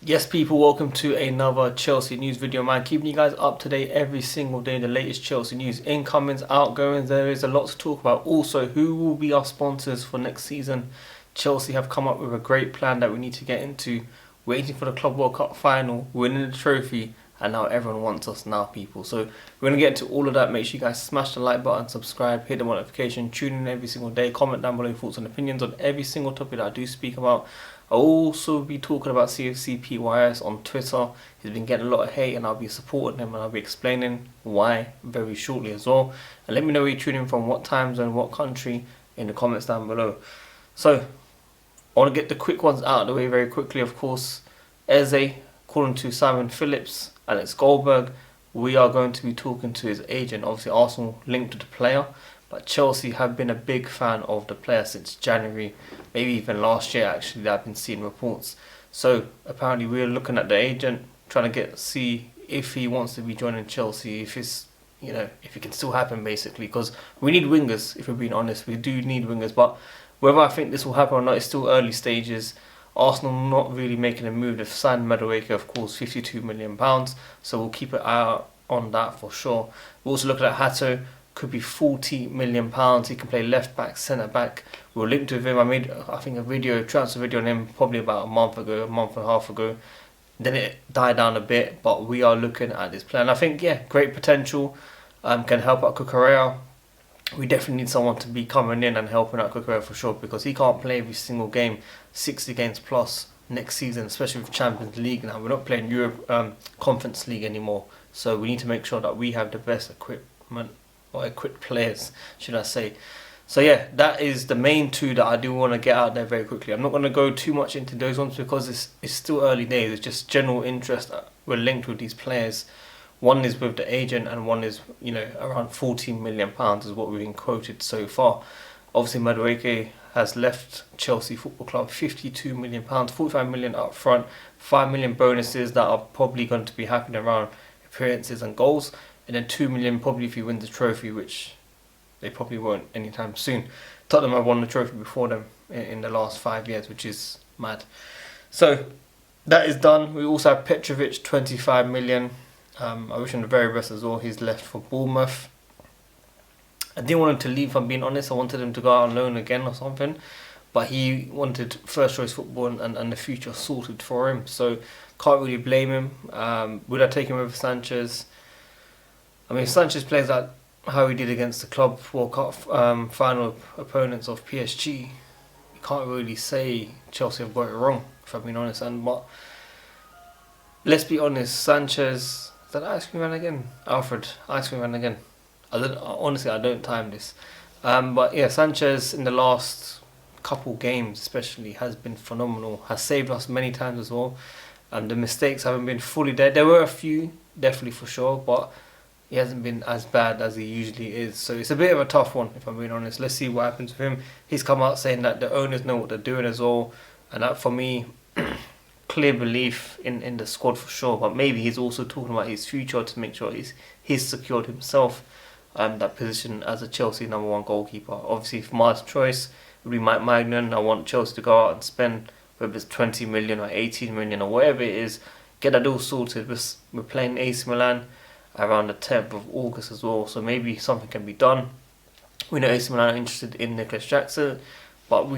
Yes, people, welcome to another Chelsea news video, man. Keeping you guys up to date every single day, the latest Chelsea news, incomings, outgoings. There is a lot to talk about. Also, who will be our sponsors for next season? Chelsea have come up with a great plan that we need to get into. Waiting for the Club World Cup final, winning the trophy, and now everyone wants us now, people. So we're going to get into all of that. Make sure you guys smash the like button, subscribe, hit the notification, tune in every single day, comment down below your thoughts and opinions on every single topic that I do speak about. I'll also be talking about CFCPYS on Twitter. He's been getting a lot of hate and I'll be supporting him and I'll be explaining why very shortly as well. And let me know where you're tuning in from, what time zone, what country, in the comments down below. So, I want to get the quick ones out of the way very quickly. Of course, Eze calling to Simon Phillips, Alex Goldberg. We are going to be talking to his agent. Obviously, Arsenal linked to the player, but Chelsea have been a big fan of the player since January, maybe even last year actually, that I've been seeing reports. So apparently we're looking at the agent, trying to see if he wants to be joining Chelsea, if it's, if it can still happen basically, because we need wingers, if we're being honest. We do need wingers, but whether I think this will happen or not, it's still early stages. Arsenal not really making a move. They've signed Madueke, of course, £52 million, so we'll keep an eye out on that for sure. We're also looking at Hato, could be £40 million. He can play left back, centre back. We were linked with him. I made, I think, a transfer video on him probably about a month and a half ago. Then it died down a bit, but we are looking at this plan. I think, yeah, great potential. Can help out Cucurella. We definitely need someone to be coming in and helping out Cucurella for sure, because he can't play every single game, 60 games plus next season, especially with Champions League now. We're not playing Europe Conference League anymore, so we need to make sure that we have the best equipment, or equipped players, should I say. So yeah, that is the main two that I do want to get out there very quickly. I'm not going to go too much into those ones because it's still early days. It's just general interest. We're linked with these players. One is with the agent and one is, around £14 million is what we've been quoted so far. Obviously, Madueke has left Chelsea Football Club, £52 million, £45 million up front, £5 million bonuses that are probably going to be happening around appearances and goals, and then £2 million probably if he wins the trophy, which they probably won't anytime soon. Tottenham have won the trophy before them in the last 5 years, which is mad. So that is done. We also have Petrovic, £25 million. I wish him the very best as well. He's left for Bournemouth. I didn't want him to leave, if I'm being honest. I wanted him to go out on loan again or something, but he wanted first choice football and the future sorted for him, so can't really blame him. Would I take him over Sanchez? I mean, if Sanchez plays like how he did against the Club World Cup final opponents of PSG, you can't really say Chelsea have got it wrong, if I'm being honest. But let's be honest, Sanchez, is that ice cream man again? Alfred, ice cream man again. I don't time this. But yeah, Sanchez in the last couple games especially has been phenomenal. Has saved us many times as well. The mistakes haven't been fully there. There were a few, definitely for sure, but he hasn't been as bad as he usually is. So it's a bit of a tough one, if I'm being honest. Let's see what happens with him. He's come out saying that the owners know what they're doing as well. And that, for me, clear belief in the squad for sure. But maybe he's also talking about his future to make sure he's secured himself that position as a Chelsea number one goalkeeper. Obviously, if my choice, it would be Mike Magnan. I want Chelsea to go out and spend, whether it's 20 million or 18 million or whatever it is, get that all sorted. We're playing AC Milan around the 10th of August as well, so maybe something can be done. We know AC Milan are interested in Nicolas Jackson, but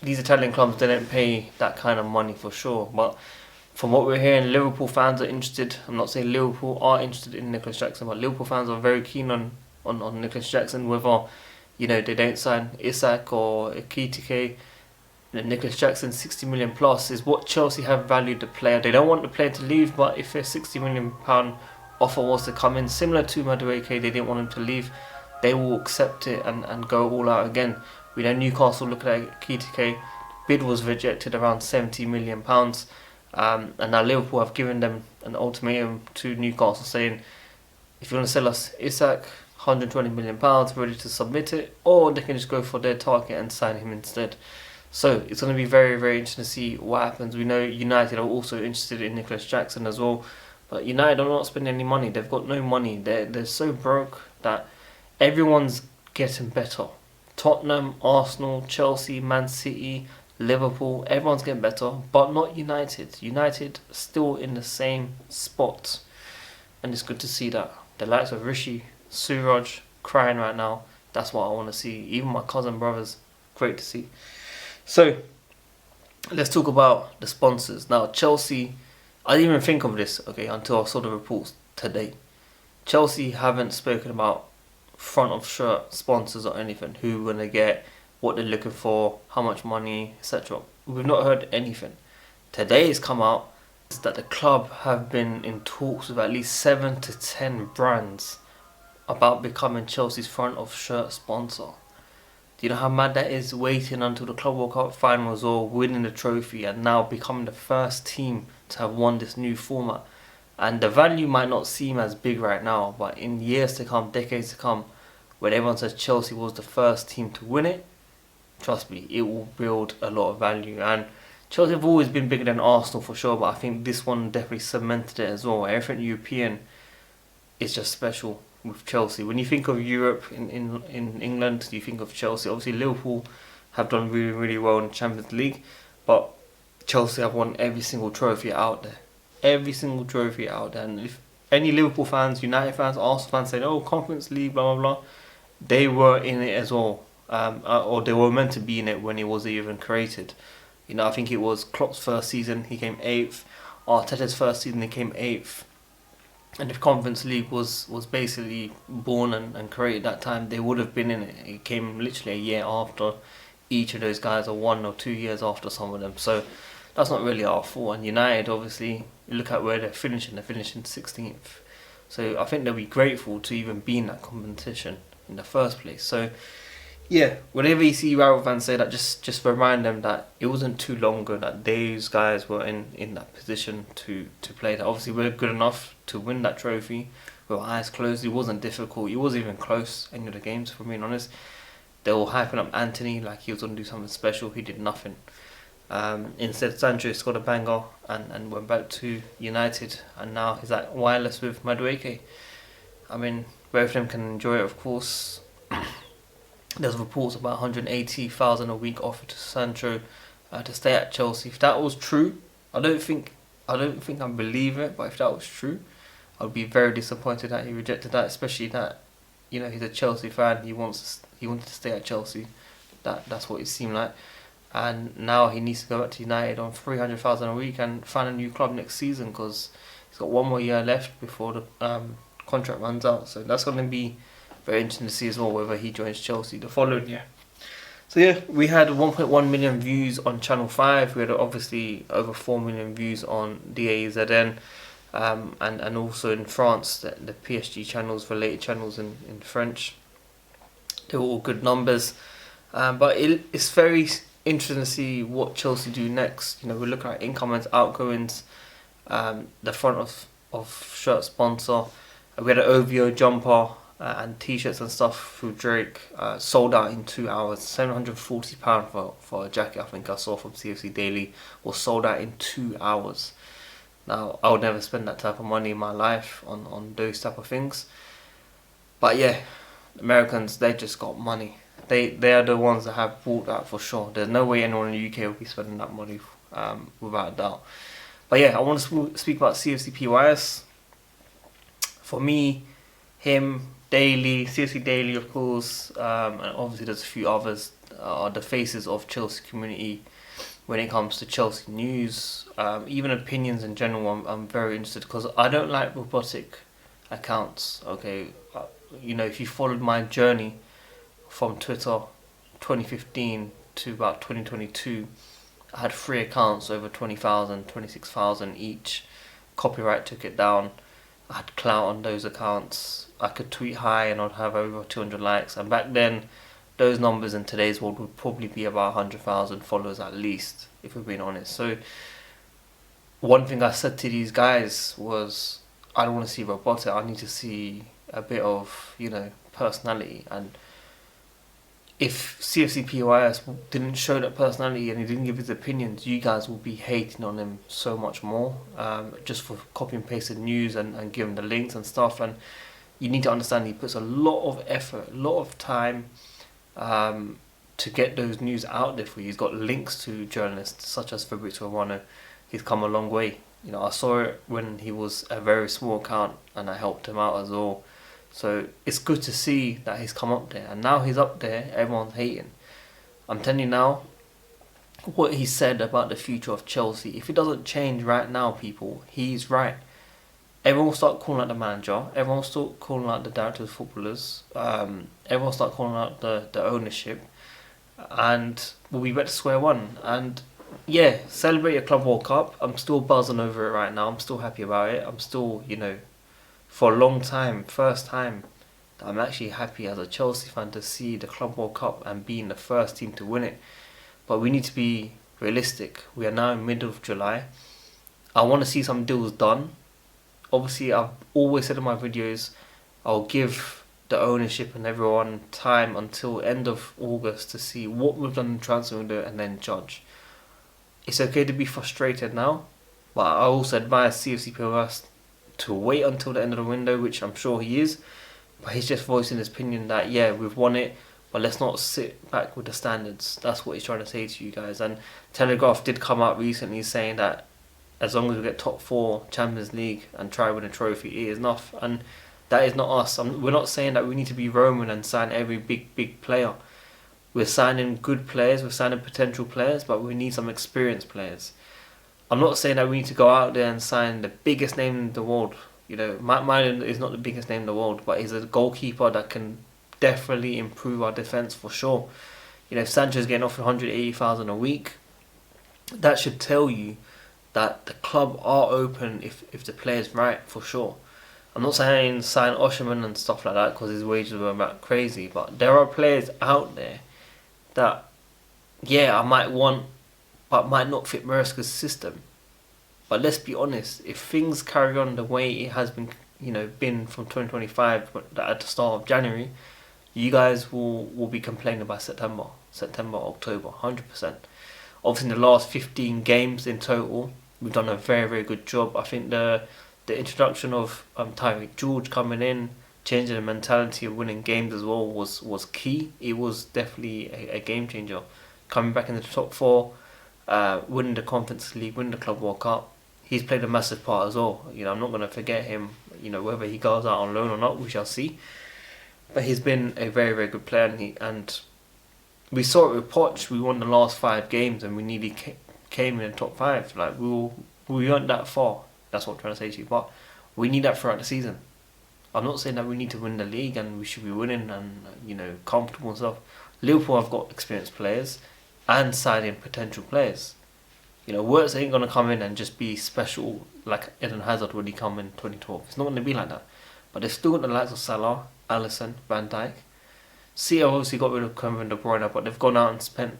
these Italian clubs, they don't pay that kind of money for sure. But from what we're hearing, Liverpool fans are interested. I'm not saying Liverpool are interested in Nicolas Jackson, but Liverpool fans are very keen on Nicolas Jackson, whether they don't sign Isak or Ekitike. Nicolas Jackson, 60 million plus is what Chelsea have valued the player. They don't want the player to leave, but if a £60 million offer was to come in, similar to Madueke, they didn't want him to leave, they will accept it and go all out again. We know Newcastle looking at Ekitike. Bid was rejected around £70 million. And now Liverpool have given them an ultimatum to Newcastle saying, if you want to sell us Isak, £120 million, ready to submit it, or they can just go for their target and sign him instead. So it's going to be very, very interesting to see what happens. We know United are also interested in Nicolas Jackson as well, but United are not spending any money. They've got no money. They're so broke that everyone's getting better. Tottenham, Arsenal, Chelsea, Man City, Liverpool, everyone's getting better, but not United. United still in the same spot, and it's good to see that. The likes of Rishi, Suraj crying right now. That's what I want to see. Even my cousin brothers, great to see. So let's talk about the sponsors now. Chelsea, I didn't even think of this until I saw the reports today. Chelsea haven't spoken about front of shirt sponsors or anything. Who we're gonna get, what they're looking for, how much money, etc. We've not heard anything. Today has come out that the club have been in talks with at least 7 to 10 brands about becoming Chelsea's front of shirt sponsor. Do you know how mad that is? Waiting until the Club World Cup finals or winning the trophy and now becoming the first team to have won this new format. And the value might not seem as big right now, but in years to come, decades to come, when everyone says Chelsea was the first team to win it, trust me, it will build a lot of value. And Chelsea have always been bigger than Arsenal for sure, but I think this one definitely cemented it as well. Everything European is just special with Chelsea. When you think of Europe in England, you think of Chelsea. Obviously Liverpool have done really, really well in the Champions League, but Chelsea have won every single trophy out there. Every single trophy out there. And if any Liverpool fans, United fans, Arsenal fans say, oh, Conference League, blah, blah, blah, they were in it as well. Or they were meant to be in it when it was even created. You know, I think it was Klopp's first season, he came 8th. Arteta's first season, he came 8th. And if Conference League was basically born and created that time, they would have been in it. It came literally a year after each of those guys, or 1 or 2 years after some of them. So that's not really our fault. And United, obviously, you look at where they're finishing 16th. So I think they'll be grateful to even be in that competition in the first place. So yeah, whenever you see rival fans say that, just remind them that it wasn't too long ago that those guys were in that position to play that. Obviously, we're good enough to win that trophy with our eyes closed. It wasn't difficult. It wasn't even close, any of the games, for being honest. They were hyping up Anthony like he was going to do something special. He did nothing. Instead, Sancho scored a banger and went back to United, and now he's at wireless with Madueke. I mean, both of them can enjoy it, of course. There's reports about 180,000 a week offered to Sancho to stay at Chelsea. If that was true, I don't think I believe it, but if that was true, I'd be very disappointed that he rejected that. Especially that, you know, he's a Chelsea fan. He wanted to stay at Chelsea. That's what it seemed like. And now he needs to go back to United on 300,000 a week and find a new club next season, because he's got 1 more year left before the contract runs out. So that's going to be very interesting to see as well, whether he joins Chelsea the following year. So yeah, we had 1.1 million views on Channel 5. We had obviously over 4 million views on DAZN, and also in France, the PSG channels, related channels in French. They were all good numbers. But it's very interesting to see what Chelsea do next. You know, we look at incomings, outgoings, the front of shirt sponsor. We had an OVO jumper and t-shirts and stuff through Drake, sold out in 2 hours. £740 for a jacket, I think I saw from CFC Daily, was sold out in 2 hours. Now, I would never spend that type of money in my life on those type of things. But yeah, Americans, they just got money. They are the ones that have bought that for sure. There's no way anyone in the UK will be spending that money, without a doubt. But yeah, I want to speak about CFC PYS. For me, him, Daily, CFC Daily, of course, and obviously there's a few others, are the faces of Chelsea community when it comes to Chelsea news, even opinions in general. I'm very interested, because I don't like robotic accounts. Okay, you know, if you followed my journey from Twitter 2015 to about 2022, I had 3 accounts, over 20,000, 26,000 each. Copyright took it down. I had clout on those accounts. I could tweet high and I'd have over 200 likes. And back then, those numbers in today's world would probably be about 100,000 followers at least, if we're being honest. So one thing I said to these guys was, I don't want to see robotic. I need to see a bit of, you know, personality. And if CFC PYS didn't show that personality and he didn't give his opinions, you guys will be hating on him so much more, just for copy and pasted news and giving the links and stuff. And you need to understand he puts a lot of effort, a lot of time to get those news out there for you. He's got links to journalists such as Fabrizio Romano. He's come a long way. You know, I saw it when he was a very small account and I helped him out as well. So it's good to see that he's come up there, and now he's up there, everyone's hating. I'm telling you now, what he said about the future of Chelsea, if it doesn't change right now, people, he's right. Everyone will start calling out the manager, everyone will start calling out the directors of footballers, everyone will start calling out the ownership, and we'll be back to square one. And yeah, celebrate your Club World Cup. I'm still buzzing over it right now, I'm still happy about it. I'm still, you know, for a long time, first time, that I'm actually happy as a Chelsea fan to see the Club World Cup and being the first team to win it. But we need to be realistic. We are now in middle of July. I want to see some deals done. Obviously, I've always said in my videos, I'll give the ownership and everyone time until end of August to see what we've done in the transfer window and then judge. It's okay to be frustrated now, but I also advise CFCPOS to wait until the end of the window, which I'm sure he is. But he's just voicing his opinion that, yeah, we've won it, but let's not sit back with the standards. That's what he's trying to say to you guys. And Telegraph did come out recently saying that as long as we get top 4 Champions League and try win a trophy, it is enough. And that is not us. We're not saying that we need to be Roman and sign every big player. We're signing good players, we're signing potential players, but we need some experienced players. I'm not saying that we need to go out there and sign the biggest name in the world. You know, Matt Mylan is not the biggest name in the world, but he's a goalkeeper that can definitely improve our defence for sure. You know, if Sancho's getting offered 180,000 a week, that should tell you that the club are open if the player's right, for sure. I'm not saying sign Osherman and stuff like that because his wages were about crazy, but there are players out there that, yeah, I might want, but might not fit Maresca's system. But let's be honest, if things carry on the way it has been, you know, been from 2025 at the start of January, you guys will be complaining by September, October, 100%. Obviously, in the last 15 games in total, we've done a very good job. I think the introduction of Tyreek George coming in, changing the mentality of winning games as well was key. It was definitely a game changer. Coming back into the top 4, winning the Conference League, winning the Club World Cup. He's played a massive part as well. You know, I'm not going to forget him. You know, whether he goes out on loan or not, we shall see. But he's been a very good player, and we saw it with Poch. We won the last 5 games, and we nearly came in the top 5. Like we weren't that far. That's what I'm trying to say to you. But we need that throughout the season. I'm not saying that we need to win the league and we should be winning and, you know, comfortable and stuff. Liverpool have got experienced players and signing potential players. You know, Wirtz ain't going to come in and just be special like Eden Hazard when he come in 2012. It's not going to be like that. But they've still got the likes of Salah, Alisson, Van Dijk. City obviously got rid of Kevin De Bruyne, but they've gone out and spent,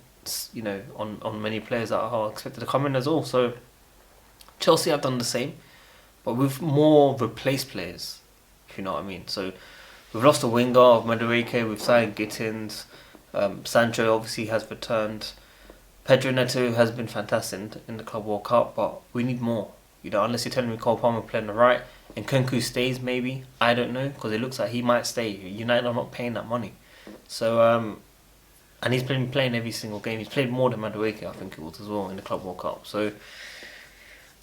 you know, on many players that are expected to come in as well. So Chelsea have done the same, but with more replaced players, if you know what I mean. So we've lost a winger of Madueke, we've signed Gittins, Sancho obviously has returned. Pedro Neto has been fantastic in the Club World Cup, but we need more. You know, unless you're telling me Cole Palmer playing the right and Kunku stays, maybe, I don't know, because it looks like he might stay. United are not paying that money. So, and he's been playing every single game. He's played more than Madueke, I think it was, as well, in the Club World Cup. So,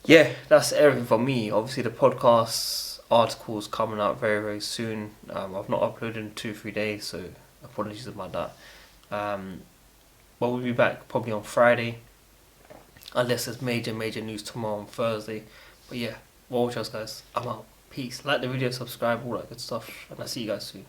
yeah, that's everything for me. Obviously, the podcast article's coming out very soon. I've not uploaded in 2-3 days, so apologies about that. But we'll be back probably on Friday, unless there's major news tomorrow on Thursday. But yeah, WorldWideChels guys, I'm out. Peace. Like the video, subscribe, all that good stuff, and I'll see you guys soon.